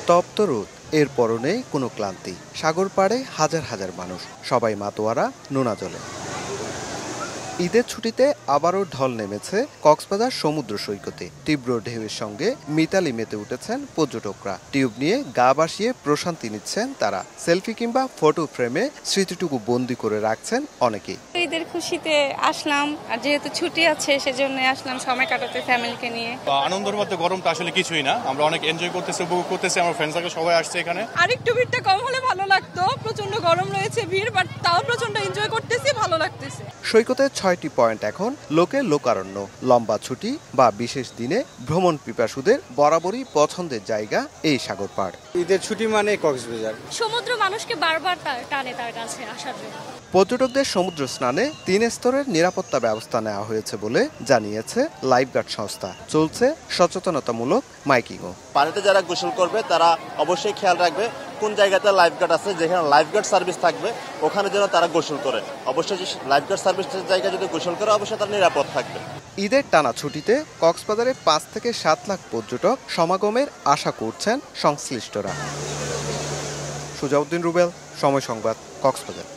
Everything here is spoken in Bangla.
তপ্ত রোদ, এর পরনে কোনো ক্লান্তি। সাগর পাড়ে হাজার হাজার মানুষ, সবাই মাতোয়ারা নোনা জলে। ঈদের ছুটিতে আবারও ঢল নেমেছে কক্সবাজার সমুদ্র সৈকতে। তীব্র ঢেউয়ের সঙ্গে মিতালি মেতে উঠেছেন পর্যটকরা। টিউব নিয়ে গা ভাসিয়ে প্রশান্তি নিচ্ছেন তারা। সেলফি কিংবা ফটো ফ্রেমে স্মৃতিটুকু বন্দি করে রাখছেন অনেকেই। ঈদের খুশিতে আসলাম, আর যেহেতু ছুটি আছে সেজন্য আসলাম সময় কাটাতে ফ্যামিলিকে নিয়ে। আনন্দের মধ্যে গরমটা আসলে কিছুই না, আমরা অনেক এনজয় করতেছি, উপভোগ করতেছি। আমার ফ্রেন্ড সার্কেল সবাই আসছে এখানে। আরেকটু ভিড়টা কম হলে ভালো লাগতো, প্রচন্ড গরম রয়েছে ভিড়, বাট তাও প্রচন্ড এনজয় করতেছি, ভালো লাগতেছে। সৈকতে 6টি পয়েন্ট এখন লোকে লোকারণ্য। লম্বা ছুটি বা বিশেষ দিনে ভ্রমণ পিপাসুদের বরাবরই পছন্দের জায়গা এই সাগর পাড়। ঈদের ছুটি মানে কক্সবাজার। সমুদ্র মানুষকে বারবার টানে তার কাছে আসার জন্য। পর্যটকদের সমুদ্র স্নানে 3 স্তরের নিরাপত্তা ব্যবস্থা নেওয়া হয়েছে বলে জানিয়েছে লাইফগার্ড সংস্থা। চলছে সচেতনতামূলক মাইকিংও। পানিতে যারা গোসল করবে তারা অবশ্যই খেয়াল রাখবে কোন জায়গাতে লাইফগার্ড আছে, যেখানে লাইফগার্ড সার্ভিস থাকবে ওখানে যেন তারা গোসল করে। অবশ্যই লাইফগার্ড সার্ভিসের জায়গায় যদি গোসল করে অবশ্যই তারা নিরাপদ থাকবে। ঈদের টানা ছুটিতে কক্সবাজারে 5 থেকে 7 লাখ পর্যটক সমাগমের আশা করছেন সংশ্লিষ্টরা। সুজাউদ্দিন রুবেল, সময় সংবাদ, কক্সবাজার।